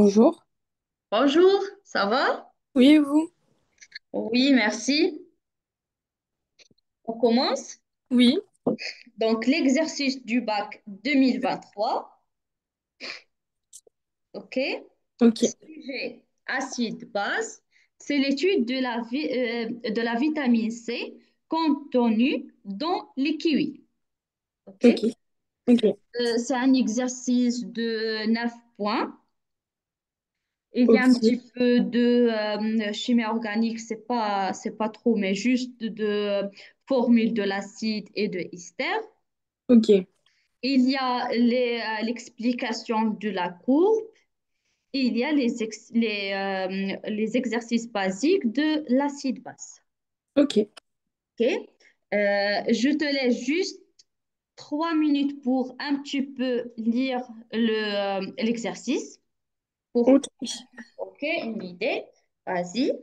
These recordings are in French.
Bonjour. Bonjour, ça va? Oui, et vous? Oui, merci. On commence. Oui. Donc, l'exercice du bac 2023, OK? Ok. Sujet acide-base, c'est l'étude de la vitamine C contenue dans les kiwis, OK? Ok. Ok. C'est un exercice de 9 points. Il y a un Ok. petit peu de chimie organique, c'est pas trop, mais juste de formule de l'acide et de ester. Ok. Il y a l'explication de la courbe. Il y a les exercices basiques de l'acide base. Ok. OK? Je te laisse juste 3 minutes pour un petit peu lire l'exercice pour Ok. OK, une idée. Vas-y.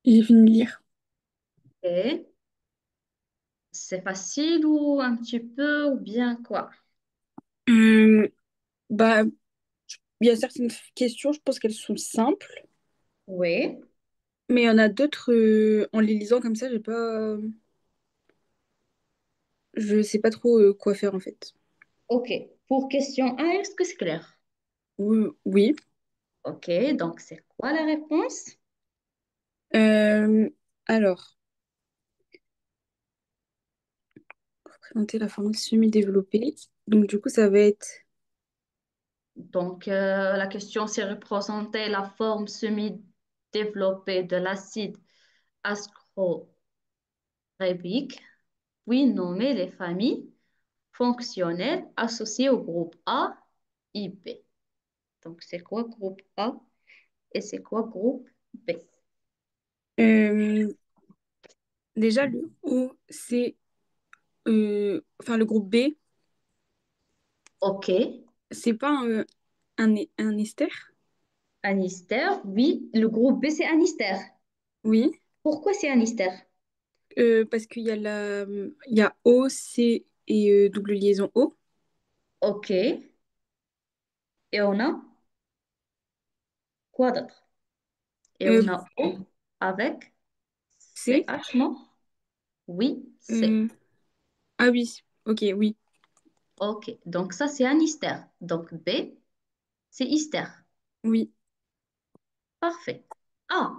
J'ai fini de lire. Ok. C'est facile ou un petit peu ou bien quoi? Euh, bah, il y a certaines questions, je pense qu'elles sont simples, Oui. mais il y en a d'autres, en les lisant comme ça, je sais pas trop quoi faire en fait. Ok. Pour question 1, est-ce que c'est clair? Oui, oui. Ok. Donc, c'est quoi la réponse? Euh, alors, présenter la formule semi-développée. Donc, du coup, ça va être. Donc, la question, c'est représenter la forme semi-développée de l'acide ascorbique, puis nommer les familles fonctionnelles associées au groupe A, I, B. Donc, c'est quoi groupe A et c'est quoi groupe B? euh, déjà, le O, c'est. Enfin, le groupe B, Ok. c'est pas un ester? Anister, oui. Le groupe B, c'est Anister. Oui. Pourquoi c'est Anister? Parce qu'il y a il y a O, C et double liaison O. Ok. Et on a quoi d'autre? Et Euh, on a O avec C. CH, non? Oui, C. euh, ah oui, ok, oui, Ok. Donc ça, c'est Anister. Donc B, c'est Ister. oui. Parfait. A,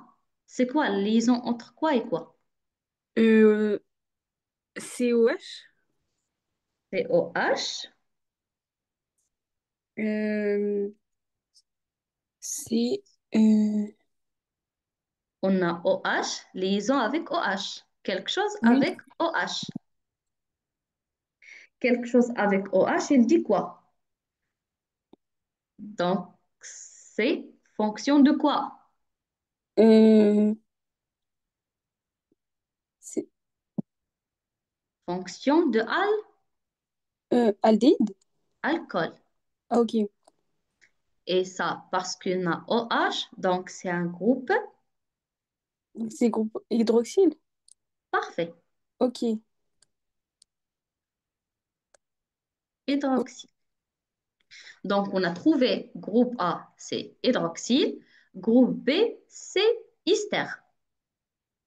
c'est quoi la liaison entre quoi et quoi? Euh, COH. C'est OH. Euh, c'est. euh, On a OH, liaison avec OH. Quelque chose oui. avec OH. Quelque chose avec OH, il dit quoi? Donc, c'est fonction de quoi? Euh, c'est Fonction de aldéhyde. alcool. Ah, ok. Et ça, parce qu'on a OH, donc c'est un groupe C'est groupe hydroxyle. parfait, Ok. hydroxyle. Donc, on a trouvé groupe A, c'est hydroxyle. Groupe B, c'est ester.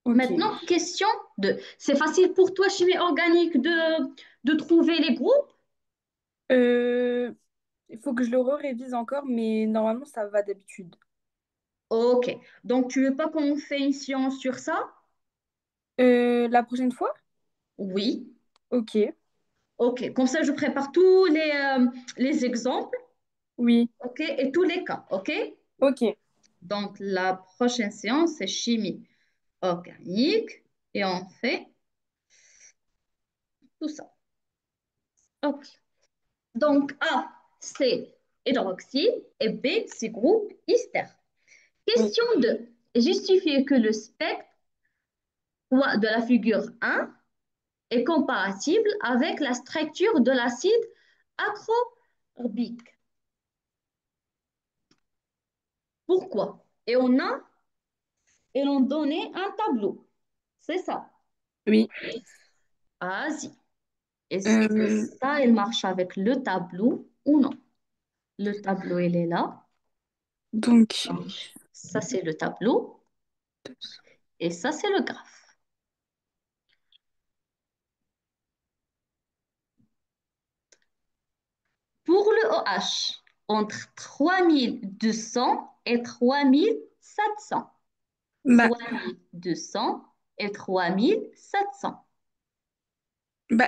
Ok. Maintenant, question 2. C'est facile pour toi, chimie organique, de trouver les groupes? Euh, il faut que je le révise encore, mais normalement, ça va d'habitude. Ok. Donc, tu veux pas qu'on fait une science sur ça? La prochaine fois? Oui. Ok. Ok. Comme ça, je prépare tous les exemples, Oui. ok, et tous les cas, ok? Ok. Donc, la prochaine séance, c'est chimie organique et on fait tout ça. Ok. Donc, A, c'est hydroxyle et B, c'est groupe ester. Oui. Question 2. Justifier que le spectre de la figure 1 est compatible avec la structure de l'acide acrobique. Pourquoi? Et on donné un tableau. C'est ça. Oui. Vas-y. Est-ce que Euh, ça, il marche avec le tableau ou non? Le tableau, il est là. donc, Donc, ça, c'est le tableau. Et ça, c'est le graphe. Pour le OH, entre 3200 et 3700. bah, 3200 et 3700.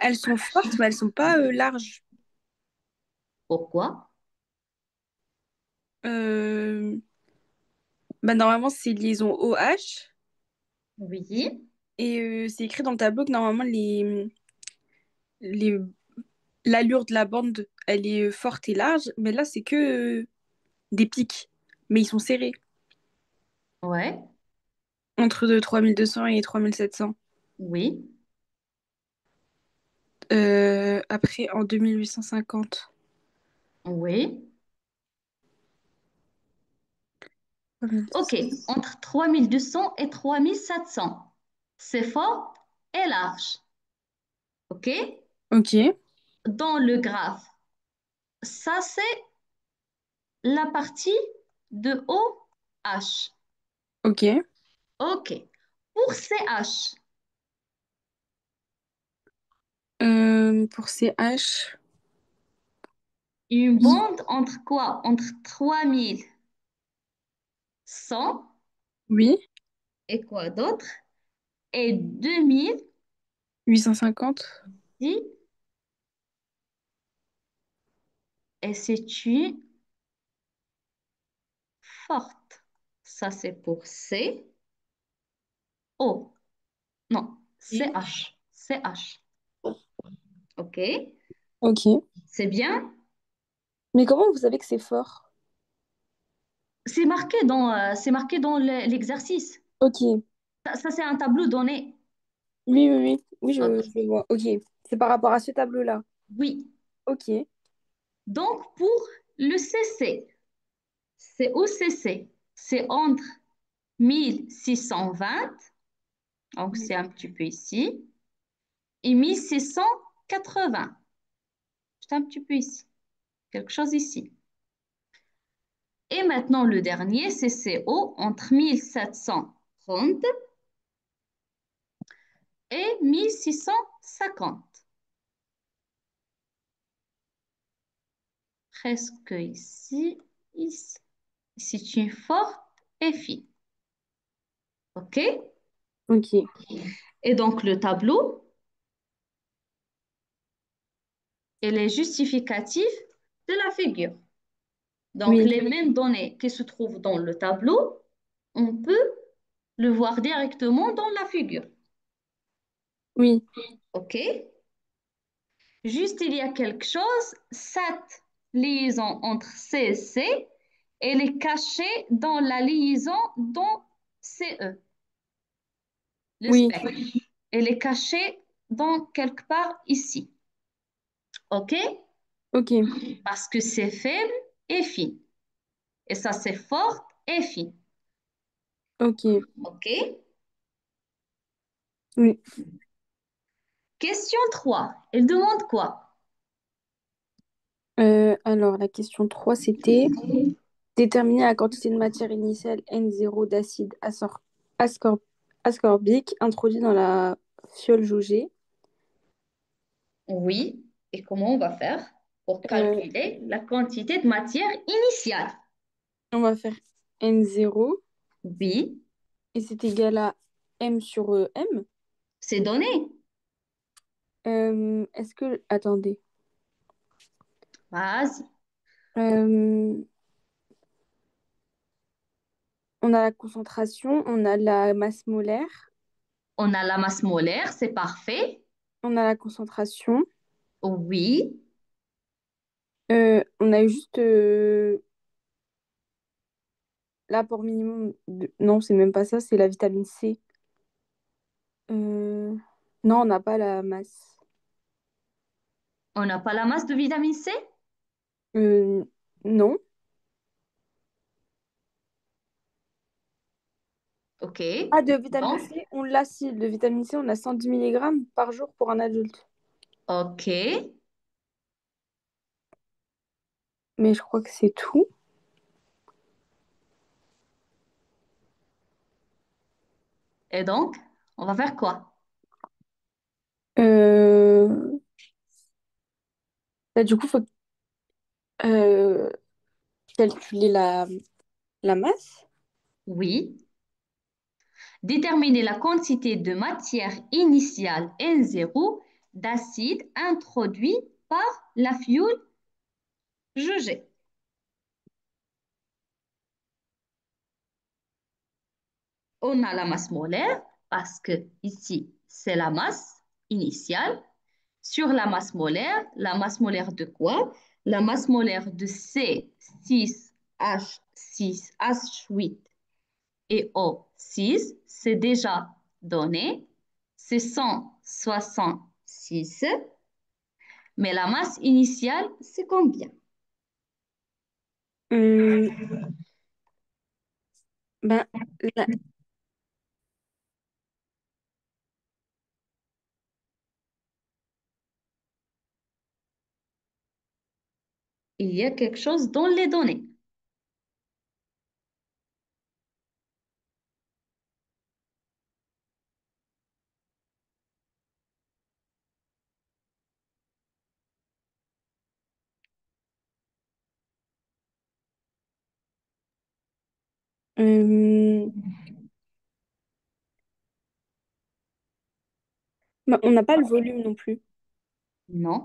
elles sont fortes, mais elles sont pas larges. Pourquoi? Euh, normalement, c'est liaison OH. Oui, Et c'est écrit dans le tableau que normalement, les, l'allure de la bande, elle est forte et large. Mais là, c'est que des pics. Mais ils sont serrés. ouais, Entre 3200 et 3700. oui. Après, en 2850. Oui, Ok, 3200. entre 3200 et 3700. C'est fort et large. Ok? Ok, Dans le graphe, ça c'est la partie de OH. ok. Ok. Pour CH, Pour CH, une oui, bande entre quoi? Entre 3100 oui, et quoi d'autre? Et 2000 850. et c'est une forte. Ça c'est pour C. O. Non, Oui. CH. CH. Ok. Ok. C'est bien. Mais comment vous savez que c'est fort? C'est marqué dans l'exercice. Ok. Oui, Ça, c'est un tableau donné. oui, oui. Oui, Ok. je vois. Ok. C'est par rapport à ce tableau-là. Oui. Ok. Donc, pour le CC, c'est au CC. C'est entre 1620, donc c'est un petit peu ici, et 1680, c'est un petit peu ici, quelque chose ici. Et maintenant, le dernier, c'est CO entre 1730 et 1650. Presque ici, ici. C'est une forte FI. OK? Ok. Et donc, le tableau et les justificatifs de la figure. Donc, Oui, les mêmes données qui se trouvent dans le tableau, on peut le voir directement dans la figure. oui. OK? Juste, il y a quelque chose, cette liaison entre C et C, elle est cachée dans la liaison dans CE, le Oui. spectre. Elle est cachée dans quelque part ici. OK? Ok. Parce que c'est faible et fin. Et ça, c'est fort et fin. Ok. OK? Oui. Question 3. Elle demande quoi? Alors, la question 3 c'était déterminer la quantité de matière initiale N0 d'acide ascor- ascorbique introduit dans la fiole jaugée. Oui. Et comment on va faire pour Euh, calculer la quantité de matière initiale? on va faire N0 Oui, et c'est égal à M sur M. c'est donné. Est-ce que... Attendez. Vas-y. Euh, on a la concentration, on a la masse molaire, On a la masse molaire, c'est parfait. on a la concentration. Oui, On a juste l'apport minimum de... Non, c'est même pas ça, c'est la vitamine C. Euh, Non, on n'a pas la masse. on n'a pas la masse de vitamine C? Euh, Non. Ok. Ah, de vitamine Donc, C, on l'a si. De vitamine C, on a 110 milligrammes par jour pour un adulte. ok. Mais je crois que c'est tout. Et donc, on va faire quoi? Euh... Bah, du coup, il faut euh, calculer la masse. Oui. Déterminer la quantité de matière initiale N0 d'acide introduit par la fioule jugée. On a la masse molaire parce que ici, c'est la masse initiale. Sur la masse molaire de quoi? La masse molaire de C6H6H8 et O6, c'est déjà donné. C'est 166. Mais la masse initiale, c'est combien? Hum, Ben, la- Il y a quelque chose dans les données. euh, ben, on n'a pas le volume non plus. Non,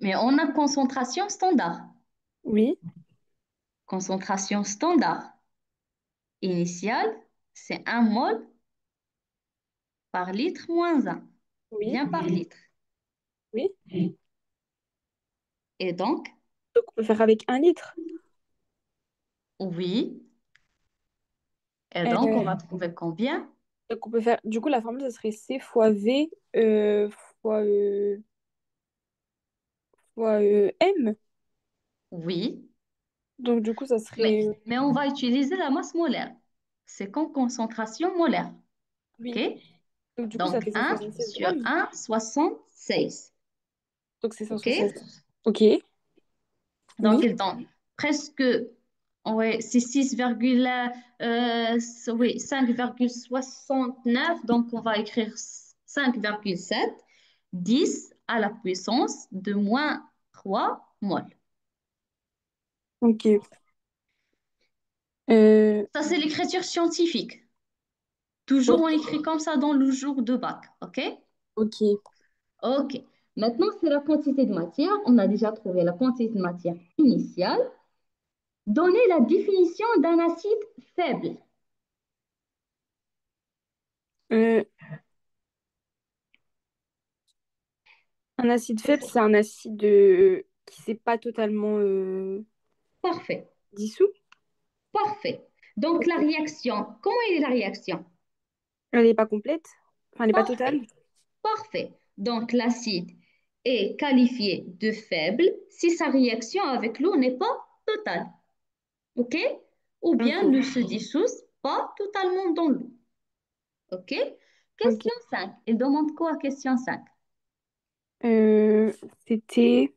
mais on a concentration standard. Oui, Concentration standard initiale, c'est 1 mol par litre moins un, oui, bien par litre. oui. Et donc, Donc, on peut faire avec 1 litre. oui, et donc on Euh, va trouver combien? donc, on peut faire. Du coup, la formule, ça serait C fois V fois, fois M. Oui, Donc, du coup, ça mais, serait. mais on va utiliser la masse molaire. C'est qu'en concentration molaire. OK? Oui. Donc, du coup, ça Donc fait cent 1 soixante seize sur grammes. 1,76. Donc, c'est cent OK? soixante Ok. Donc, Oui. il donne presque, ouais, c'est 5,69. Donc, on va écrire 5,7, 10 à la puissance de moins 3 mol. Ok. Euh, Ça, c'est l'écriture scientifique. Toujours, on ok. écrit comme ça dans le jour de bac. OK? Ok. OK. Maintenant, c'est la quantité de matière. On a déjà trouvé la quantité de matière initiale. Donnez la définition d'un acide faible. Euh, un acide faible, c'est un acide qui s'est pas totalement Parfait. dissous. Parfait. Donc, la Ok. réaction, comment est la réaction? Elle n'est pas complète. Enfin, elle n'est pas totale. Parfait. Parfait. Donc, l'acide est qualifié de faible si sa réaction avec l'eau n'est pas totale. OK? Ou bien ne Ok. se dissout pas totalement dans l'eau. OK? Ok. Question 5. Il demande quoi, question 5? Euh, c'était.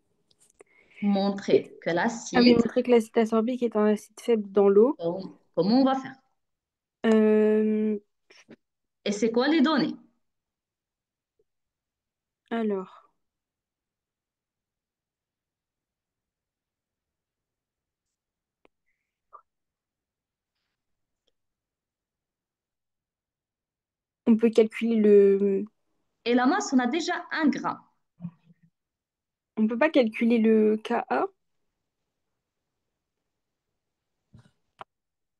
Montrer que Ah oui, l'acide, montrer que l'acide ascorbique est un acide faible dans l'eau. comment on va faire? Euh, Et c'est quoi les données? alors, on peut calculer le. Et la masse, on a déjà 1 gramme. On peut pas calculer le Ka.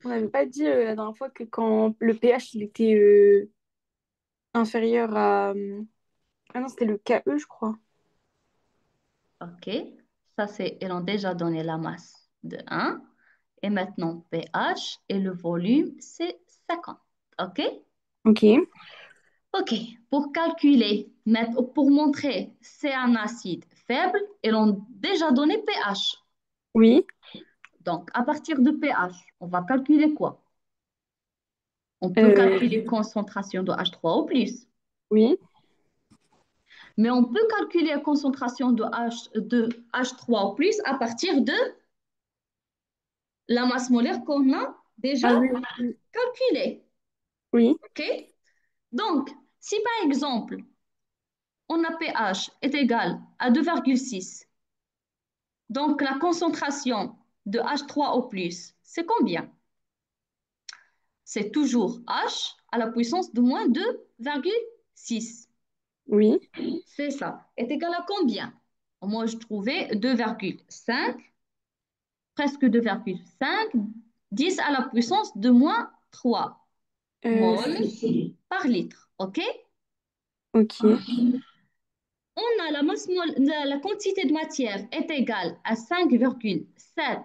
On n'avait pas dit la dernière fois que quand le pH il était inférieur à. Ah non, c'était le Ke, je crois. OK? Ça, c'est, ils ont déjà donné la masse de 1. Et maintenant, pH et le volume, c'est 50. OK? Ok. OK. Pour calculer, pour montrer c'est un acide faible, ils ont déjà donné pH. Oui. Donc, à partir de pH, on va calculer quoi? On peut Euh, calculer concentration de H3 ou plus. oui. Mais on peut calculer la concentration de H3 ou plus à partir de la masse molaire qu'on a déjà Ah oui, oui. calculée. Oui. OK? Donc, si par exemple, on a pH est égal à 2,6, donc la concentration de H3 au plus, c'est combien? C'est toujours H à la puissance de moins 2,6. Oui. C'est ça. Est égal à combien? Moi, je trouvais 2,5, presque 2,5, 10 à la puissance de moins 3 mol C'est- par litre. OK? ok. On a la quantité de matière est égale à 5,7,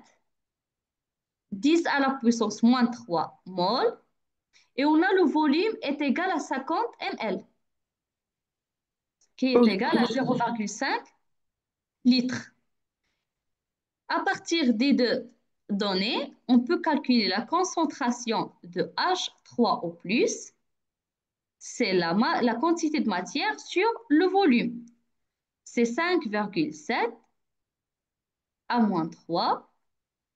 10 à la puissance moins 3 mol, et on a le volume est égal à 50 ml, qui est Ok. égal à 0,5 litres. À partir des deux données, on peut calculer la concentration de H3O+, c'est la quantité de matière sur le volume. C'est 5,7 à moins 3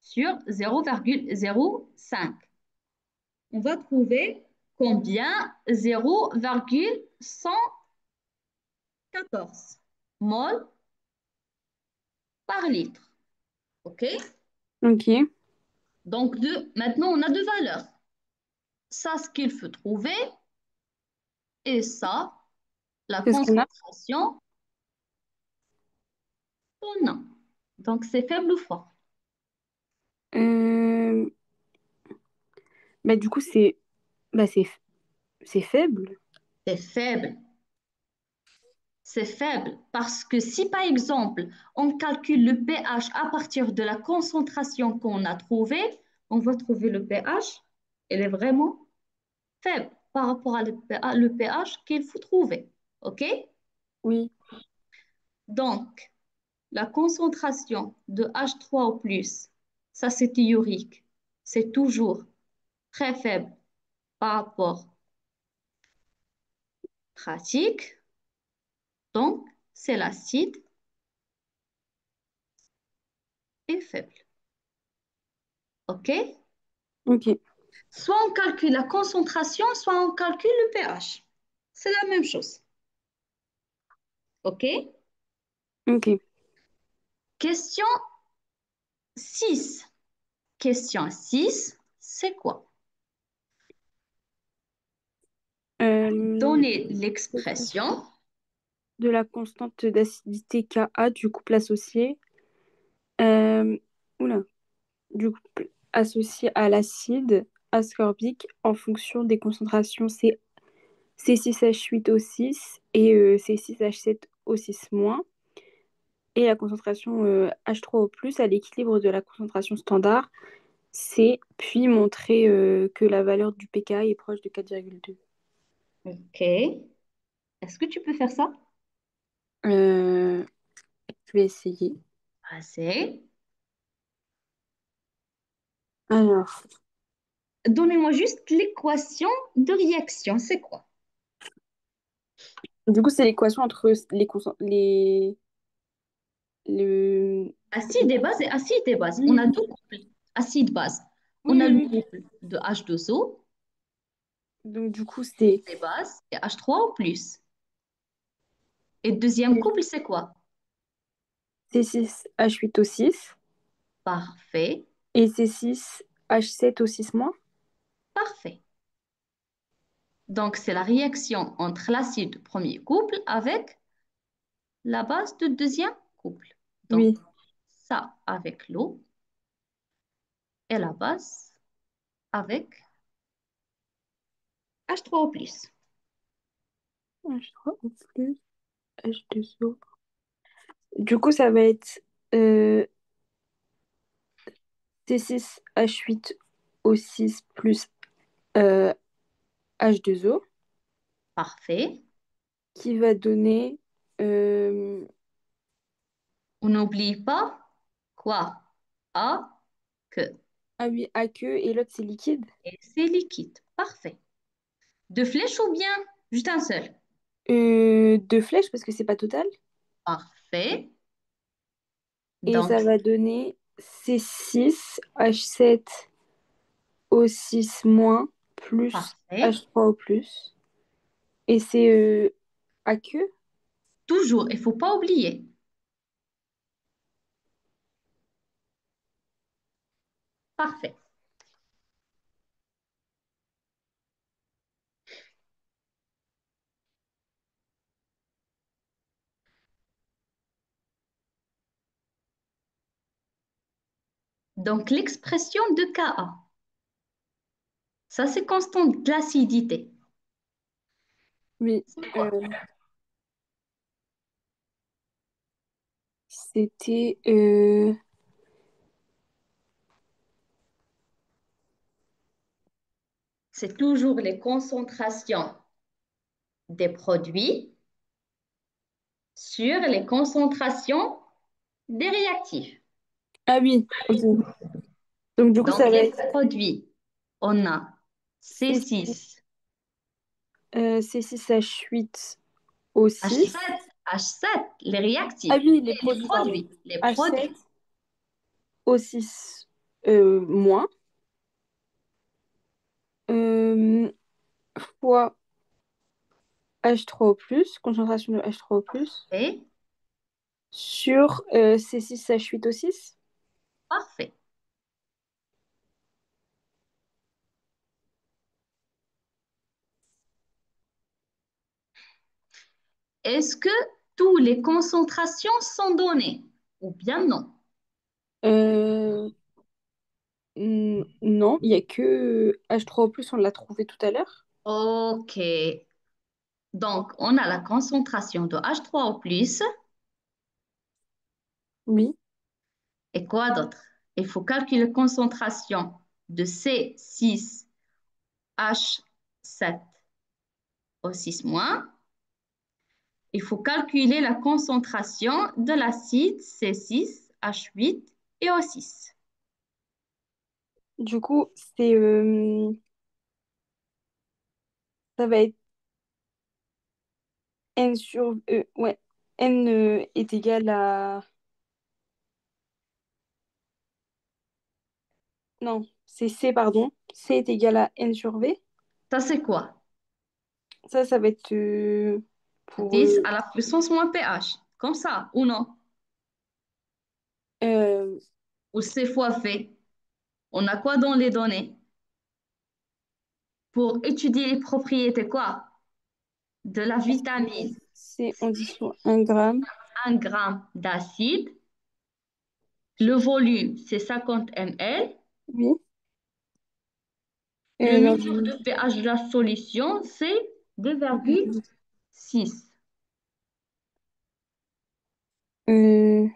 sur 0,05. On va trouver combien? 0,114 mol par litre. OK? Ok. Donc, maintenant, on a deux valeurs. Ça, ce qu'il faut trouver, et ça, la C'est ce qu'on a. concentration qu'on a. Donc, c'est faible ou fort? Euh, Bah, du coup, bah, c'est faible. C'est faible. C'est faible parce que si, par exemple, on calcule le pH à partir de la concentration qu'on a trouvée, on va trouver le pH, il est vraiment faible par rapport à le pH qu'il faut trouver. OK? Oui. Donc, la concentration de H3O+, ça c'est théorique, c'est toujours très faible par rapport pratique. Donc, c'est l'acide est faible. OK? Ok. Soit on calcule la concentration, soit on calcule le pH. C'est la même chose. OK? Ok. Question 6. Question 6, c'est quoi? Euh, Donnez l'expression. de la constante d'acidité Ka du couple associé. Euh, oula. Du couple associé à l'acide ascorbique en fonction des concentrations C6H8O6 et C6H7O6-, et la concentration H3O+, à l'équilibre de la concentration standard C, puis montrer que la valeur du pKa est proche de 4,2. OK. Est-ce que tu peux faire ça? Euh, je vais essayer. Assez. Alors, Donnez-moi juste l'équation de réaction. C'est quoi? du coup, c'est l'équation entre le... Acide et base et acide et base. On Oui, a deux couples. Acide-base. On oui, a oui, le oui. couple de H2O, Donc, du coup, c'est des bases, et H3O+. Et le deuxième couple, c'est quoi? C6H8O6 Parfait. et C6H7O6-. Parfait. Donc, c'est la réaction entre l'acide du premier couple avec la base du deuxième couple. Donc, Oui. ça avec l'eau et la base avec H3O+. H3O plus H2O. Du coup, ça va être euh, C6H8O6 plus euh, H2O Parfait. qui va donner... euh, On n'oublie pas quoi? A, que. ah oui, aqueux et l'autre, c'est liquide. Et c'est liquide. Parfait. Deux flèches ou bien juste un seul? Deux flèches parce que c'est pas total. Parfait. Et Donc, ça va donner C6H7O6- plus parfait. H3O plus. Et c'est aqueux. Toujours, il ne faut pas oublier. Parfait. Donc, l'expression de Ka, ça c'est constante de l'acidité. Oui. C'est quoi? euh, C'était... C'est toujours les concentrations des produits sur les concentrations des réactifs. Ah oui, ok. Donc du coup, Donc, ça va les être produits, on a C, C6, C6H8 O6. H7, les Ah réactifs oui, les et les produits, pardon. produits, les H7, produits. O6 moins, euh, fois H3O+, concentration de H3O+, Et sur C6H8O6. parfait. Est-ce que toutes les concentrations sont données ou bien non? Euh, non, il n'y a que H3O+, on l'a trouvé tout à l'heure. Ok. Donc, on a la concentration de H3O+. Oui, Et quoi d'autre? Il faut calculer la concentration de C6H7O6-. Il faut calculer la concentration de l'acide C6H8 et O6. du coup, ça va être N sur... ouais, N est égal à... Non, c'est C, pardon. C est égal à N sur V. Ça, c'est quoi? Ça va être pour... 10 à la puissance moins pH. Comme ça, ou non? euh, Ou C fois V. On a quoi dans les données? Pour étudier les propriétés, quoi? De la vitamine. C, on dit sur 1 gramme. 1 gramme d'acide. Le volume, c'est 50 ml. Oui. Le Non, niveau de pH de la solution, c'est 2,6. euh,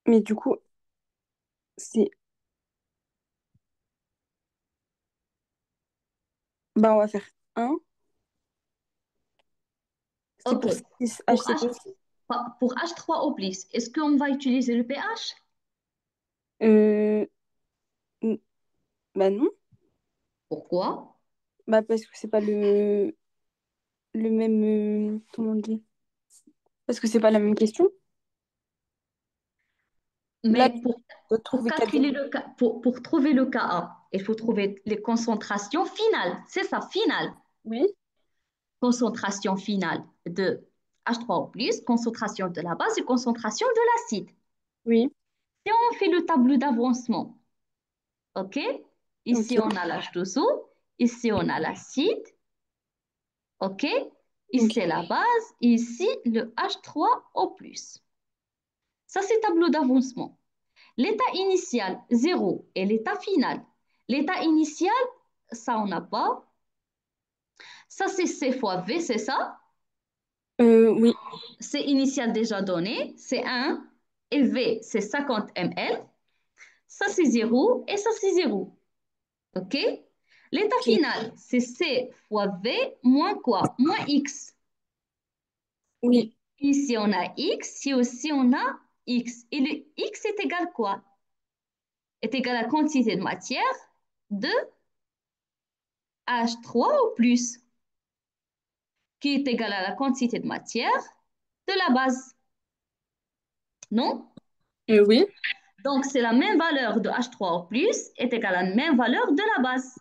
mais du coup, c'est... Bah, on va faire un. C'est OK. pour 6 Pour H, HCP. pour H3O+, est-ce qu'on va utiliser le pH? Euh, n- bah non. Pourquoi? Bah parce que c'est pas le même... comment on dit? Parce que c'est pas la même question. Là, Mais on doit pour trouver 4 calculer le K, pour trouver le Ka, il faut trouver les concentrations finales. C'est ça, finale. Oui, Concentration finale de H3O+, concentration de la base et concentration de l'acide. oui, Si on fait le tableau d'avancement, OK? Ici, on ok, a l'H2O, ici, on a l'acide, OK? ok, Ici, la base, ici, le H3O+. Ça, c'est tableau d'avancement. L'état initial, 0, et l'état final. L'état initial, ça, on n'a pas. Ça, c'est C fois V, c'est ça? oui, C initial déjà donné, c'est 1, et V, c'est 50 ml. Ça, c'est 0, et ça, c'est 0. OK? L'état ok, final, c'est C fois V moins quoi? Moins X. oui, Ici, on a X, ici aussi, on a X. Et le X est égal quoi? Est égal à la quantité de matière de H3 ou plus, qui est égal à la quantité de matière de la base. Non? oui, Donc, c'est la même valeur de H3 au plus est égale à la même valeur de la base.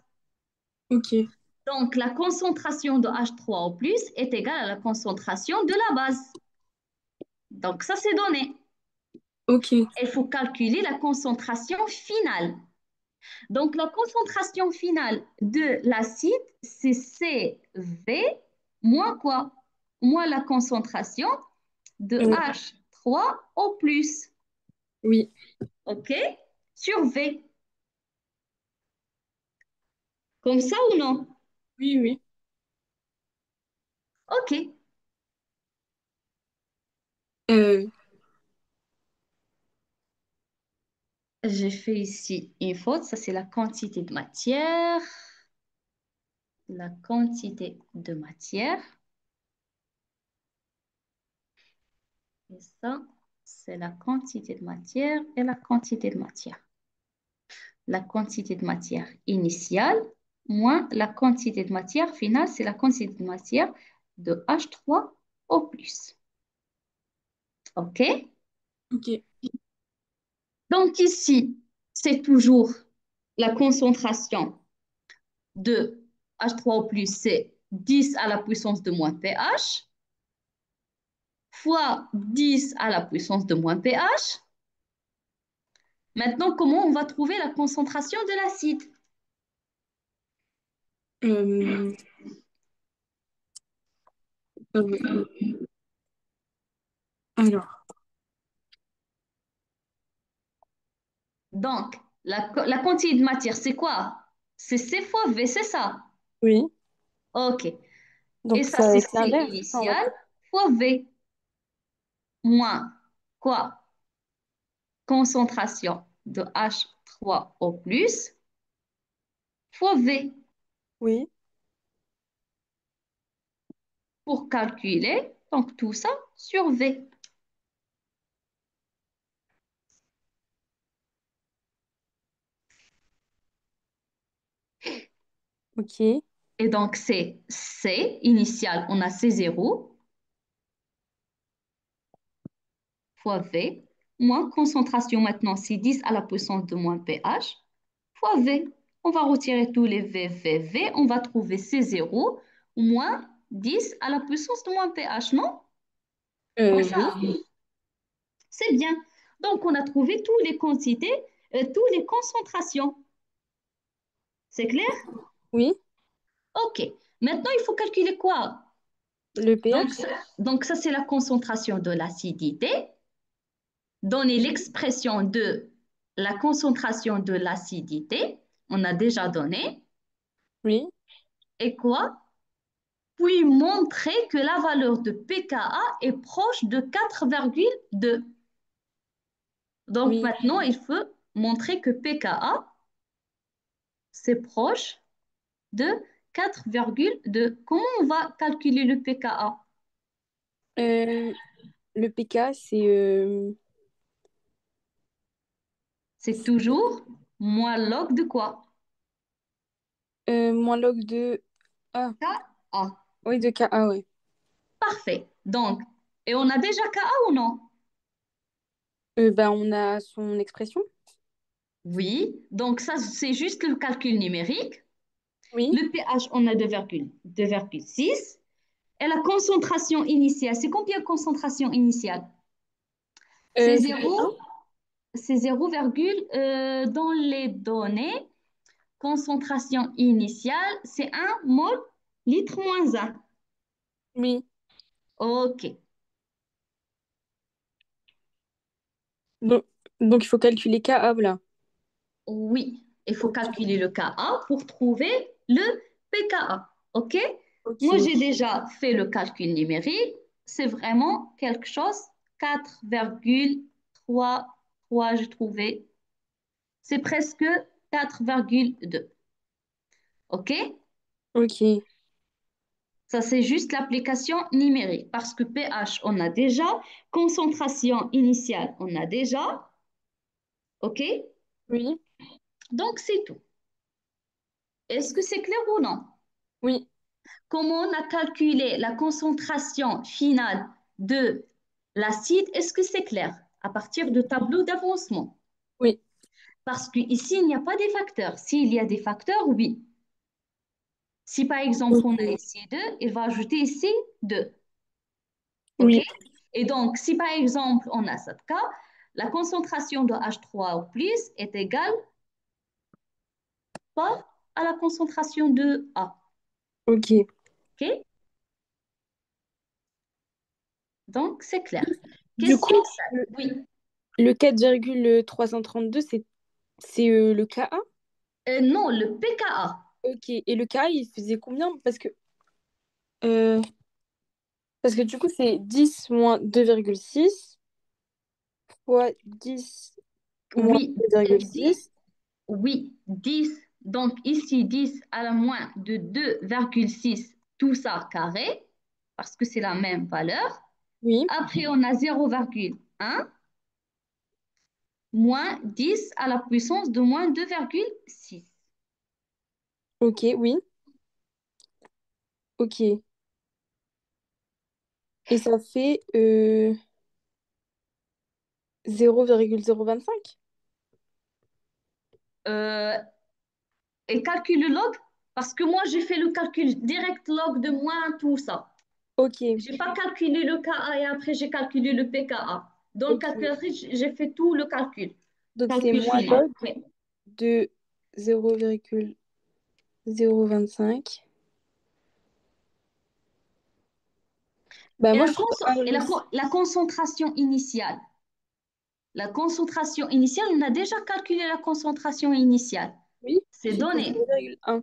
ok, Donc, la concentration de H3 au plus est égale à la concentration de la base. Donc, ça, c'est donné. ok, Il faut calculer la concentration finale. Donc, la concentration finale de l'acide, c'est CV moins quoi? Moins la concentration de euh, H3O plus. oui, OK? Sur V. Comme ça ou non? oui, oui. OK. Euh, J'ai fait ici une faute. Ça, c'est la quantité de matière. La quantité de matière. Et ça. C'est la quantité de matière et la quantité de matière. La quantité de matière initiale moins la quantité de matière finale, c'est la quantité de matière de H3 au plus. OK? Ok. Donc ici, c'est toujours la concentration de H3 au plus, c'est 10 à la puissance de moins pH, fois 10 à la puissance de moins pH. Maintenant, comment on va trouver la concentration de l'acide? Euh, euh, alors, Donc, la quantité de matière, c'est quoi? C'est C fois V, c'est ça? oui. OK. Et Donc ça, ça va c'est être C l'inverse. On va initial fois V moins quoi? Concentration de H3O plus fois V Oui. pour calculer donc tout ça sur V. Ok. Et donc, c'est C initial, on a C0 fois V moins concentration maintenant, c'est 10 à la puissance de moins pH fois V. On va retirer tous les V, on va trouver C0 moins 10 à la puissance de moins pH, non? Comme Oui. ça, c'est bien. Donc, on a trouvé toutes les quantités, toutes les concentrations. C'est clair? Oui. OK. Maintenant, il faut calculer quoi? Le Donc, pH? donc ça, c'est la concentration de l'acidité. Donner Oui. l'expression de la concentration de l'acidité. On a déjà donné. Oui. Et quoi? Puis montrer que la valeur de pKa est proche de 4,2. Donc Oui. maintenant, il faut montrer que pKa, c'est proche de 4,2. Comment on va calculer le pKa? Euh, le pK, C'est toujours moins log de quoi? moins log de... Ah, Ka. oui, de Ka, ouais. Parfait. Donc, et on a déjà Ka ou non? Bah, on a son expression. Oui. Donc, ça, c'est juste le calcul numérique. Oui. Le pH, on a 2,6. Et la concentration initiale, c'est combien de concentration initiale? C'est C'était un. 0, c'est 0, dans les données. Concentration initiale, c'est 1 mol litre moins 1. Oui. OK. Donc, donc, il faut calculer Ka, là. Oui, il faut Ok. calculer le Ka pour trouver le pKa. OK? Moi, Ok. j'ai déjà fait le calcul numérique. C'est vraiment quelque chose, 4,33, j'ai trouvé. C'est presque 4,2. OK? Ok. Ça, c'est juste l'application numérique parce que pH, on a déjà, concentration initiale, on a déjà. OK? Oui. Donc, c'est tout. Est-ce que c'est clair ou non? Oui. Comment on a calculé la concentration finale de l'acide? Est-ce que c'est clair? À partir de tableau d'avancement. Oui. Parce qu'ici, il n'y a pas des facteurs. S'il y a des facteurs, oui. Si par exemple, on a Ok. ici 2, il va ajouter ici 2. OK? Oui. Et donc, si par exemple, on a ce cas, la concentration de H3 au plus est égale pas à la concentration de A. Ok. OK? Donc, c'est clair. Du Question coup, 7. Oui. le 4,332, c'est le Ka? Non, le pKa. Ok. Et le Ka, il faisait combien? Euh, parce que du coup, c'est 10 moins 2,6 fois 10 moins Oui, c'est 10. 2,6. Oui, 10. Donc, ici, 10 à la moins de 2,6, tout ça carré, parce que c'est la même valeur. Oui. Après, on a 0,1. moins 10 à la puissance de moins 2,6. Ok, oui. Ok. Et ça fait 0,025. Euh, et calcule le log, parce que moi, j'ai fait le calcul direct log de moins tout ça. Ok. J'ai pas calculé le KA et après, j'ai calculé le PKA. Dans le Ok. calculatrice, j'ai fait tout le calcul. Donc c'est Calcul moins final. log Oui. de 0,025. Bah Et, moi la, je trouve cons- et la, 1,6. con- la concentration initiale. La concentration initiale, on a déjà calculé la concentration initiale. Oui, C'est c'était donné. 0,1.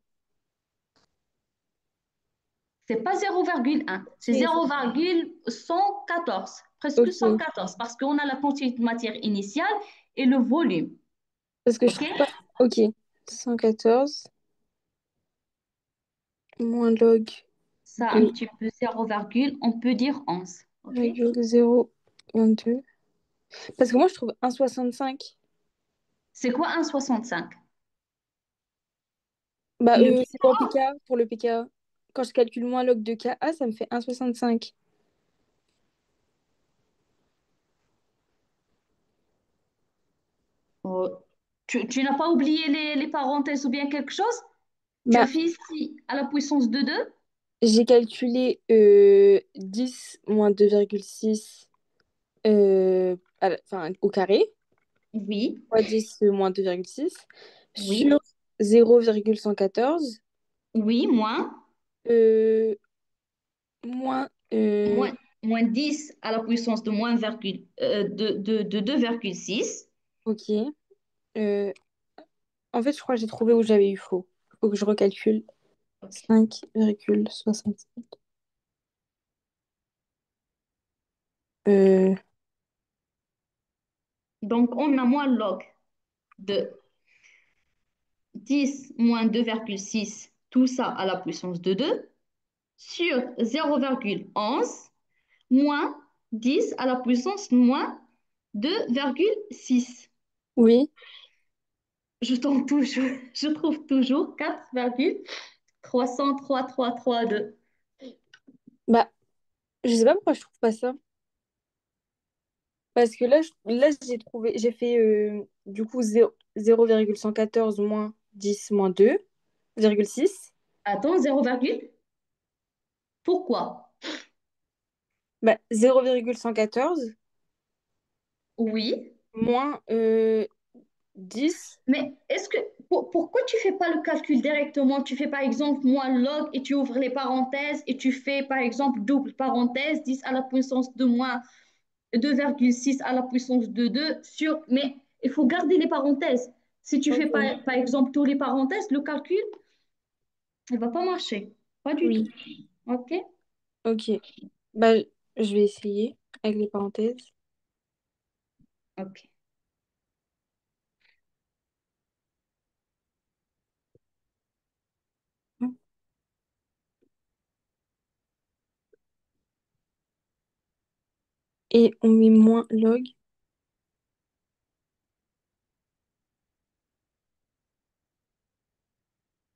C'est pas 0,1, c'est Ok, 0,114, presque ok. 114, parce qu'on a la quantité de matière initiale et le volume. Parce que je OK? trouve pas. Ok. 114 moins log Ça, un de petit peu 0, on peut dire 11. OK? 0,022. Parce que moi je trouve 1,65. C'est quoi un 65? Bah Le c'est pour pKa. PKA, pour le PKA. Quand je calcule moins log de KA, ça me fait 1,65. Oh, tu n'as pas oublié les parenthèses ou bien quelque chose? Tu as Bah fait ici à la puissance de 2? j'ai calculé 10 moins 2,6 enfin, au carré, Oui, fois 10 moins 2,6 sur oui, 0,114 oui, euh, moins. moins, moins 10 à la puissance de de 2,6. Ok. Euh, En fait, je crois que j'ai trouvé où j'avais eu faux. Il faut que je recalcule. OK. 5,65. Euh, Donc, on a moins log de 10 moins 2,6, tout ça à la puissance de 2, sur 0,11 moins 10 à la puissance moins 2,6. oui. Je trouve toujours 4,33332. Bah, je sais pas pourquoi je trouve pas ça. Parce que là j'ai trouvé, j'ai fait du coup 0,114 moins 10 moins 2,6. Attends, 0, pourquoi? Bah, 0,114 Oui, moins 10. mais pourquoi tu fais pas le calcul directement? Tu fais par exemple moins log et tu ouvres les parenthèses et tu fais par exemple double parenthèse 10 à la puissance de moins 2,6 à la puissance de 2 sur... Mais il faut garder les parenthèses. Si tu fais Ok. par exemple tous les parenthèses, le calcul, il ne va pas marcher. Pas du tout. Oui. OK? Ok. Bah, je vais essayer avec les parenthèses. OK. Et on met moins log.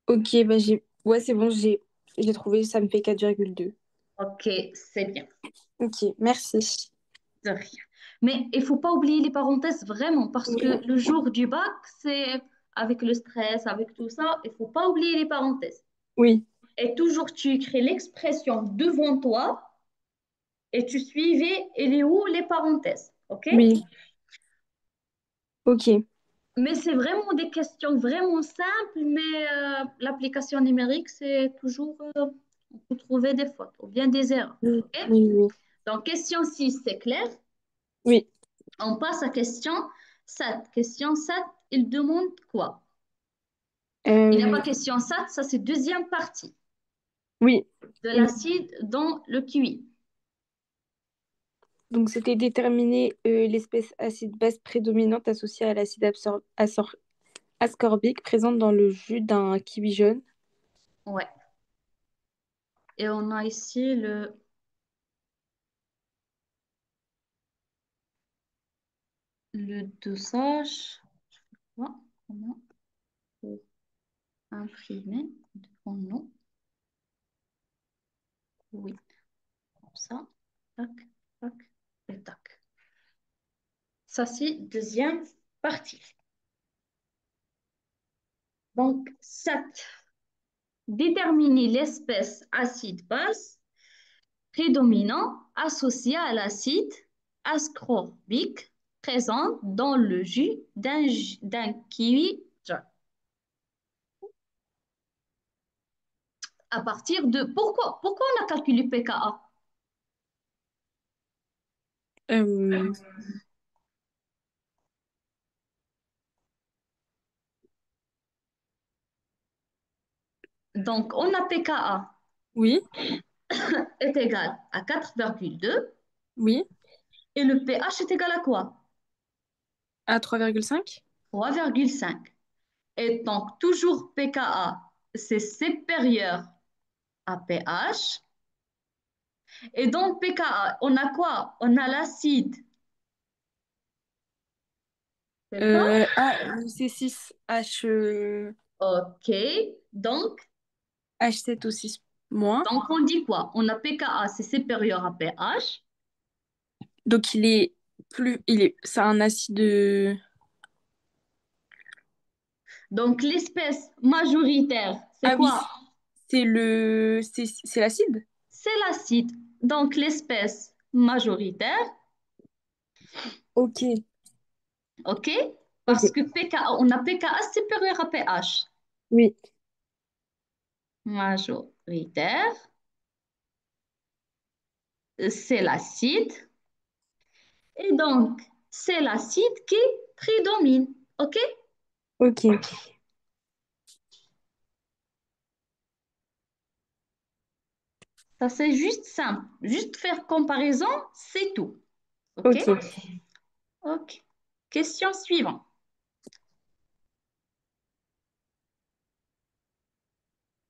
Ok, bah j'ai. Ouais, c'est bon, j'ai trouvé, ça me fait 4,2. OK, c'est bien. Ok, merci. De rien. Mais il ne faut pas oublier les parenthèses vraiment, parce Oui. que le jour du bac, c'est avec le stress, avec tout ça, il ne faut pas oublier les parenthèses. Oui, Et toujours, tu écris l'expression devant toi et tu suivais, elle est où les parenthèses. OK? oui, ok. Mais c'est vraiment des questions vraiment simples, mais l'application numérique, c'est toujours, on peut trouver des fautes ou bien des erreurs. Oui, OK? oui, oui. Donc, question 6 c'est clair. Oui, On passe à question 7. Question 7 il demande quoi? Il n'y a Euh, pas question 7 ça c'est deuxième partie oui. de Oui. l'acide dans le kiwi. Donc, c'était déterminer l'espèce acide base prédominante associée à l'acide ascorbique présente dans le jus d'un kiwi jaune. Ouais. Et on a ici le dosage. Voilà, comment pour imprimer devant nous. Oui, comme ça. Tac, tac et tac. Ça, c'est deuxième partie. Donc, 7. Déterminer l'espèce acide-base prédominant associé à l'acide ascorbique présent dans le jus d'un kiwi jaune. À partir de... Pourquoi on a calculé pKa? Euh, Donc, on a pKa oui, est égal à 4,2 oui, et le pH est égal à quoi? à 3,5. 3,5. Et donc, toujours pKa, c'est supérieur à pH. Et donc, pKa, on a quoi? On a l'acide. C'est ça? C6H, OK. Donc, H7 o 6 moins. donc on dit quoi? On a pKa, c'est supérieur à pH. Donc c'est un acide. Donc, l'espèce majoritaire, c'est Ah oui, quoi? c'est l'acide? C'est l'acide. Donc, l'espèce majoritaire, Ok, OK? ok, Parce que pKa, on a pKa supérieur à pH. oui, Majoritaire, c'est l'acide. Et donc, c'est l'acide qui prédomine. OK? ok. Ça, c'est juste simple. Juste faire comparaison, c'est tout. OK? Ok. OK. Question suivante.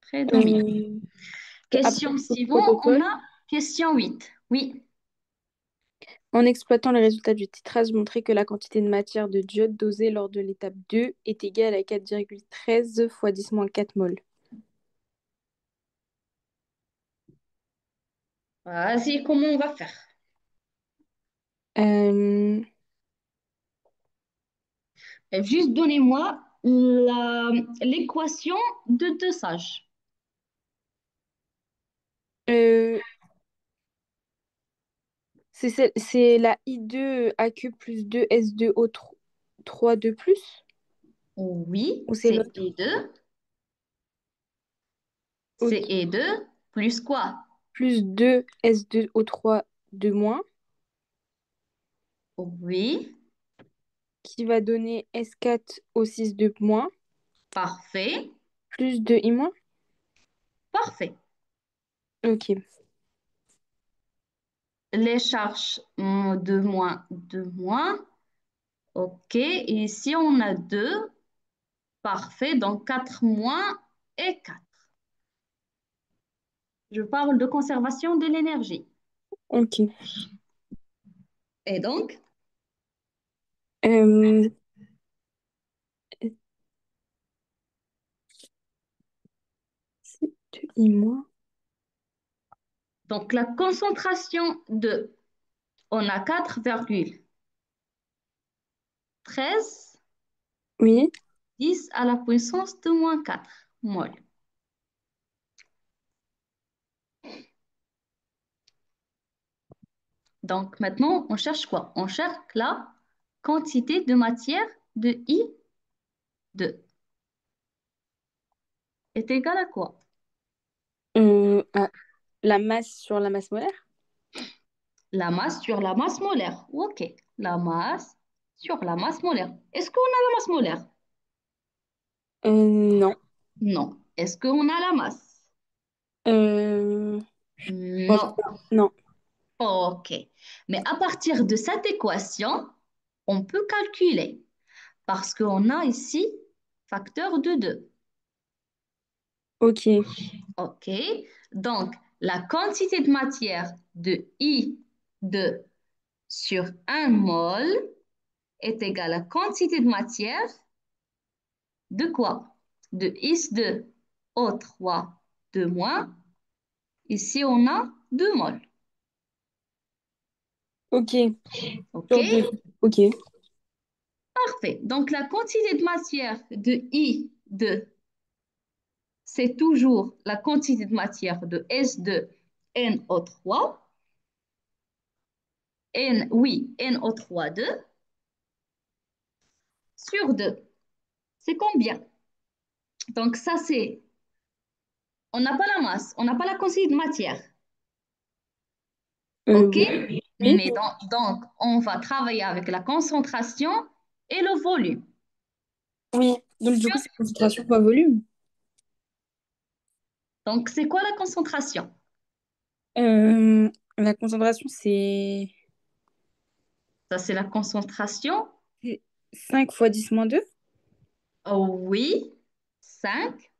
Prédomine. Euh, Après Question le suivante, on protocole, a question 8. Oui. en exploitant les résultats du titrage, montrer que la quantité de matière de diode dosée lors de l'étape 2 est égale à 4,13 fois 10-4 mol. Vas-y, comment on va faire? Euh, Juste donnez-moi l'équation de dosage. euh, c'est la I2 AQ plus 2 S2 O 3 2 plus? Oui, Ou c'est c'est l'autre? E2. Ok. C'est E2 plus quoi? Plus 2 S2 O 3 de moins, Oui, qui va donner S4 O 6 de moins, parfait, plus 2 I moins. parfait. Ok. Les charges de moins. OK. Et ici, on a 2. Parfait. Donc, 4 moins et 4. Je parle de conservation de l'énergie. Ok. Et donc, Euh, c'est 2 I moins. la concentration de, on a 4,13 Oui. 10 à la puissance de moins 4 mol. Donc, maintenant, on cherche quoi? On cherche la quantité de matière de I2 est égale à quoi? Ah, la masse sur la masse molaire? La masse sur la masse molaire. OK. La masse sur la masse molaire. Est-ce qu'on a la masse molaire? Non. Non. Est-ce qu'on a la masse? Euh, je pense Non. pas. Non. OK. Mais à partir de cette équation, on peut calculer parce qu'on a ici facteur de 2. Ok. OK. Donc, la quantité de matière de I2 sur 1 mol est égal à quantité de matière de quoi? De Is2O3 de moins. Ici, on a 2 moles. Ok, OK? sur deux. Ok. Parfait. Donc, la quantité de matière de I2, c'est toujours la quantité de matière de S2NO3. Oui, NO3, 2 sur 2. C'est combien? Donc, ça, c'est... On n'a pas la masse, on n'a pas la quantité de matière. OK? Oui. Oui. Mais donc, on va travailler avec la concentration et le volume. Oui. Donc, du coup, c'est concentration fois volume. Donc, c'est quoi la concentration? La concentration, Ça, c'est la concentration. c'est 5 fois 10 moins 2. Oh, oui, 5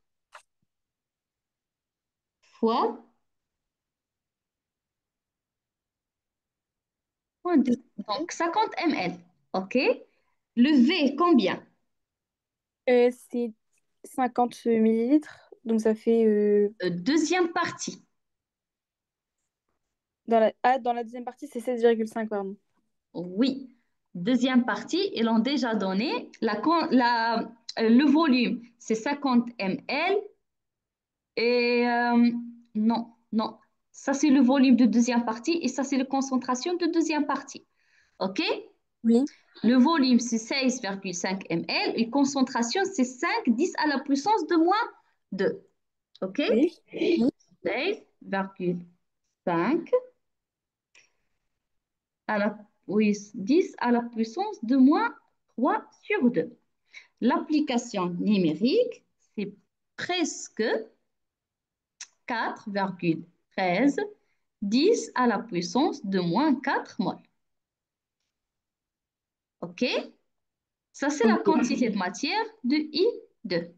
fois moins 2. Donc, 50 ml. OK? Le V, combien? C'est 50 millilitres. Donc, ça fait... Deuxième partie. dans la deuxième partie, c'est 16,5 pardon. Oui. Deuxième partie, ils l'ont déjà donné. Le volume, c'est 50 ml. Et non, non. Ça, c'est le volume de deuxième partie et ça, c'est la concentration de deuxième partie. OK? Oui. Le volume, c'est 16,5 ml et concentration, c'est 5 10 à la puissance de moins 2. OK? Oui. Oui. 16,5 à la, oui, 10 à la puissance de moins 3 sur 2. L'application numérique, c'est presque 4,13 10 à la puissance de moins 4 mol. OK? Ça, c'est la Ok. quantité de matière de I2.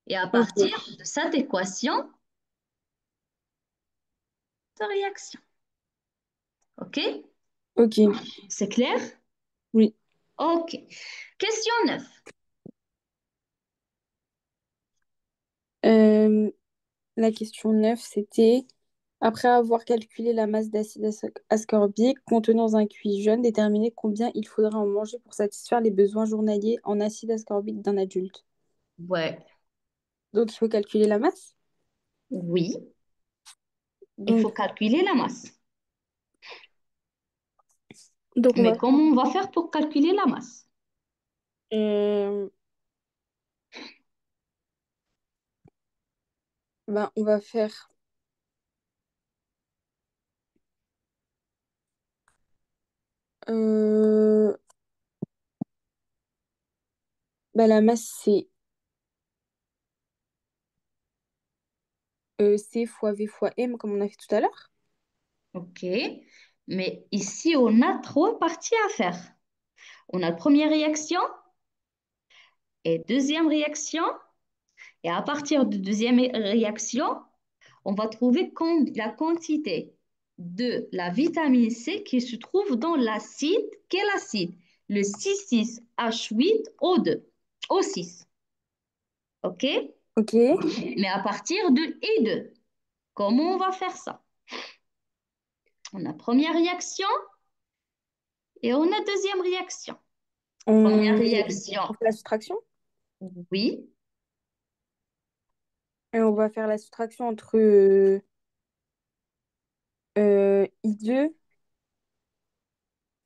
Et à partir Ok. de cette équation de réaction. OK? Ok. C'est clair? Oui. OK. Question 9. Euh, la question 9 c'était, après avoir calculé la masse d'acide ascorbique contenant un QI jeune, déterminer combien il faudra en manger pour satisfaire les besoins journaliers en acide ascorbique d'un adulte. Ouais. Donc, il faut calculer la masse. Oui, il Donc, faut calculer la masse. donc Mais comment on va faire pour calculer la masse? euh, on va faire euh, la masse, c'est C fois V fois M, comme on a fait tout à l'heure. OK. Mais ici, on a trois parties à faire. On a première réaction et deuxième réaction. Et à partir de deuxième réaction, on va trouver la quantité de la vitamine C qui se trouve dans l'acide. Quel acide? Le 6,6H8O2. O6. OK? Ok, Mais à partir de I2, comment on va faire ça? On a première réaction et on a deuxième réaction. Première on, réaction, on fait la soustraction. oui. Et on va faire la soustraction entre I2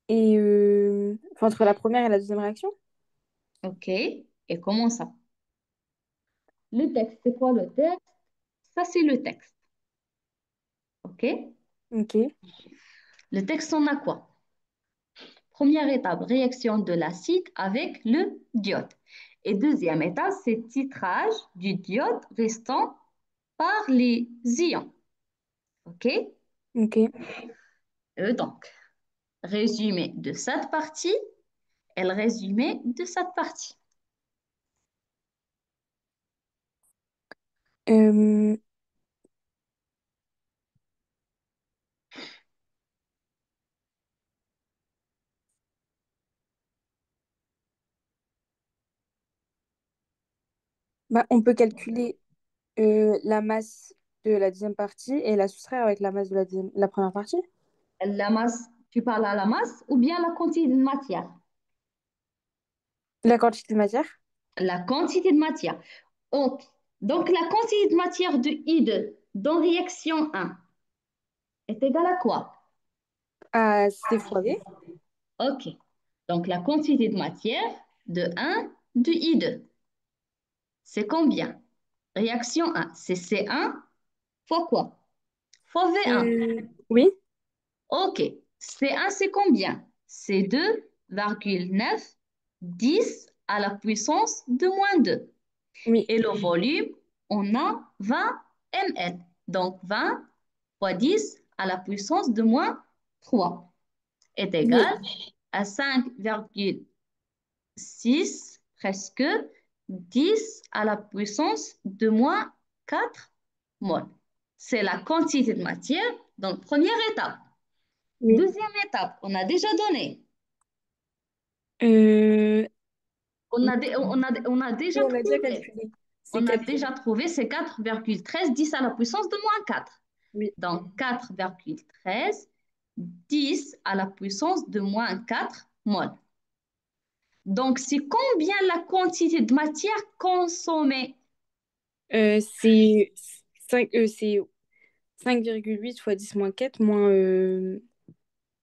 et enfin, entre la première et la deuxième réaction. OK. Et comment ça? Le texte, c'est quoi le texte? Ça, c'est le texte. OK? Ok, Le texte, on a quoi? Première étape, réaction de l'acide avec le diode. Et deuxième étape, c'est titrage du diode restant par les ions. OK? ok. Donc, résumé de cette partie et le résumé de cette partie. Euh, Bah, on peut calculer la masse de la deuxième partie et la soustraire avec la masse de la première partie. La masse, tu parles à la masse ou bien la quantité de matière? La quantité de matière. La quantité de matière. Ok. Donc, la quantité de matière de I2 dans réaction 1 est égale à quoi? À C fois V. Ok. Donc, la quantité de matière de 1 de I2, c'est combien? Réaction 1, c'est C1 fois quoi? Fois V1. Oui, Ok. C1, c'est combien? C'est 2,9 10 à la puissance de moins 2. oui, Et le volume, on a 20 ml. Donc 20 fois 10 à la puissance de moins 3 est oui, égal à 5,6, presque 10 à la puissance de moins 4 mol. C'est la quantité de matière. Donc, première étape. oui. Deuxième étape, on a déjà donné. Euh, On a oui, déjà on a déjà trouvé. calculé. C'est On a 4. déjà trouvé ces 4,13 10 à la puissance de moins 4. Oui. Donc 4,13 10 à la puissance de moins 4 mol. Donc c'est combien la quantité de matière consommée? C'est 5,8 fois 10 moins 4 moins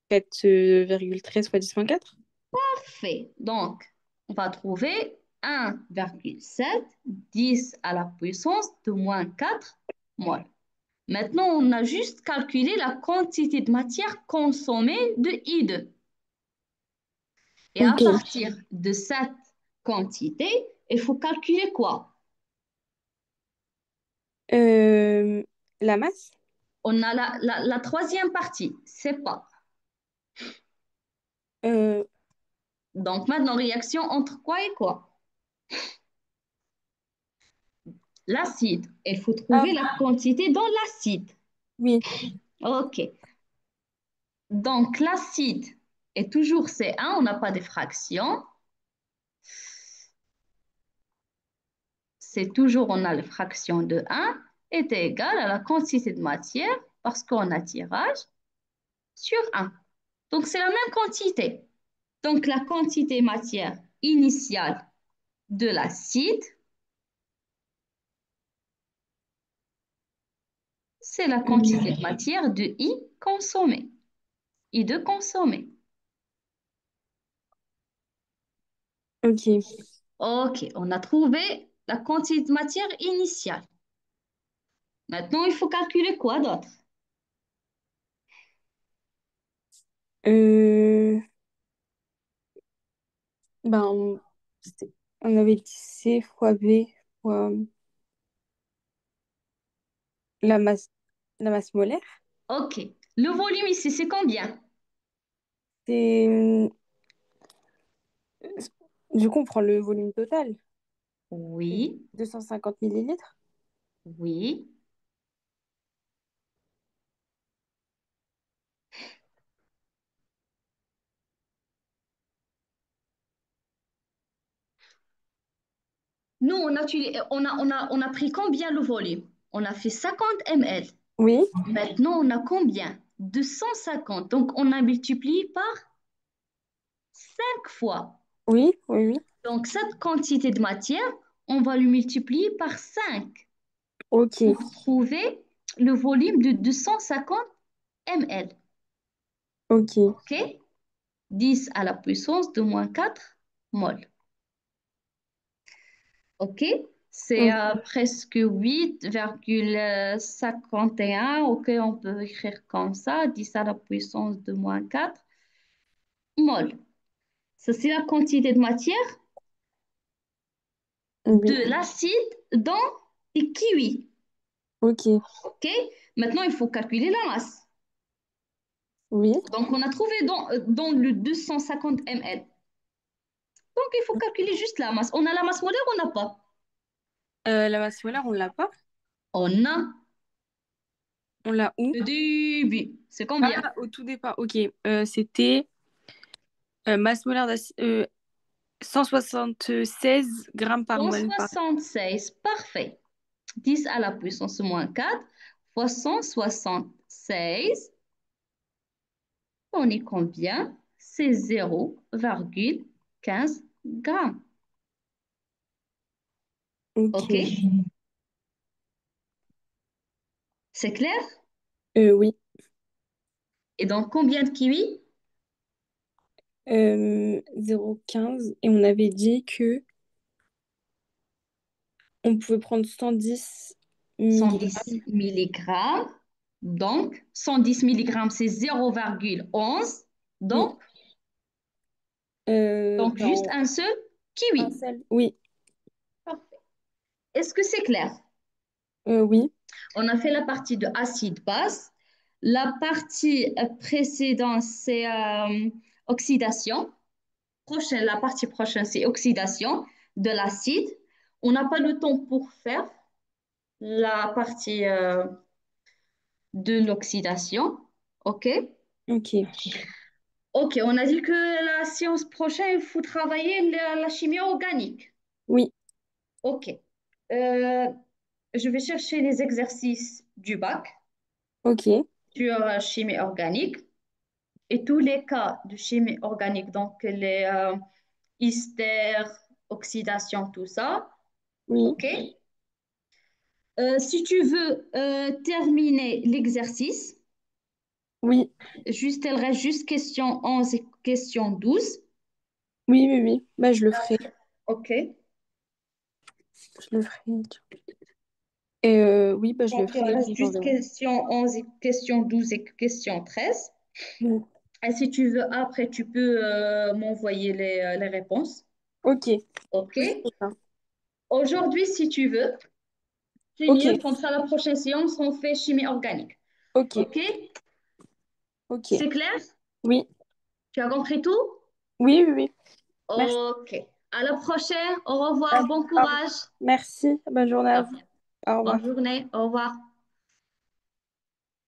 4,13 fois 10 moins 4. Parfait. Donc on va trouver 1,7 10 à la puissance de moins 4 mol. Maintenant, on a juste calculé la quantité de matière consommée de I2. Et à Ok. partir de cette quantité, il faut calculer quoi? Euh, la masse? On a la troisième partie, c'est pas. Euh, Donc maintenant, réaction entre quoi et quoi? L'acide. Il faut ah, trouver la quantité dans l'acide. oui, OK. Donc l'acide est toujours C1, on n'a pas de fraction. C'est toujours, on a la fraction de 1 est égale à la quantité de matière parce qu'on a tirage sur 1. Donc c'est la même quantité. Donc la quantité matière initiale de l'acide, c'est la quantité de matière de I consommée. I de consommée. ok. OK, on a trouvé la quantité de matière initiale. Maintenant, il faut calculer quoi d'autre? Euh, ben, on avait dit C fois V fois la masse, la masse molaire. OK. Le volume ici, c'est combien? C'est, du coup, on prend le volume total. C'est Oui, 250 millilitres. oui. Nous, on a pris combien le volume? On a fait 50 ml. Oui, Maintenant, on a combien? 250. Donc, on a multiplié par 5 fois. oui, oui, oui. Donc, cette quantité de matière, on va le multiplier par 5 Ok, pour trouver le volume de 250 ml. ok. OK? 10 à la puissance de moins 4 mol. OK? C'est Ok. presque 8,51. OK, on peut écrire comme ça, 10 à la puissance de moins 4 mol. Ça, c'est la quantité de matière Oui, de l'acide dans les kiwis. ok. OK? Maintenant, il faut calculer la masse. Oui. Donc, on a trouvé dans le 250 ml. Donc, il faut calculer juste la masse. On a la masse molaire ou on n'a pas? La masse molaire, on l'a pas. On a On l'a où? le début. C'est combien? Ah, au tout départ. Ok. C'était masse molaire d'acide. 176 grammes par cent mol. soixante-seize, parfait. 10 à la puissance moins 4 fois 176, on y combien? C'est 0,15 grammes. OK? Ok. C'est clair? Oui. Et donc, combien de kiwis? 0,15. Et on avait dit que on pouvait prendre 110 110 milligrammes. milligrammes. Donc, 110 milligrammes, c'est 0,11. Oui. Donc, Ben, juste un seul un kiwi. seul. Oui. Parfait. Est-ce que c'est clair? Oui. On a fait la partie de acide base. La partie précédente, c'est oxydation. La partie prochaine, c'est oxydation de l'acide. On n'a pas le temps pour faire la partie de l'oxydation. OK? Ok. OK, on a dit que la séance prochaine, il faut travailler la chimie organique. Oui. OK. Euh, je vais chercher les exercices du bac Ok. sur chimie organique et tous les cas de chimie organique, donc les ester, oxydation, tout ça. Oui. OK. Si tu veux terminer l'exercice, Oui. il reste juste question 11 et question 12. Oui. Oui. Oui. Bah, je le ferai. OK. Je le ferai. Et oui, bah, je le Donc, il ferai et reste puis juste j'enverrai. question 11 et question 12 et question 13. Oui. Et si tu veux, après, tu peux m'envoyer les réponses. Ok. OK. Je ferai ça. Aujourd'hui, si tu veux, Ok. finir, comme ça, la prochaine séance, on fait chimie organique. Ok. OK. Ok. C'est clair? Oui. Tu as compris tout? Oui. Oui. Oui. Merci. OK. À la prochaine. Au revoir. Ah, Bon ah, courage. merci. Bonne journée à Top. vous. Au revoir. Bonne journée. Au revoir.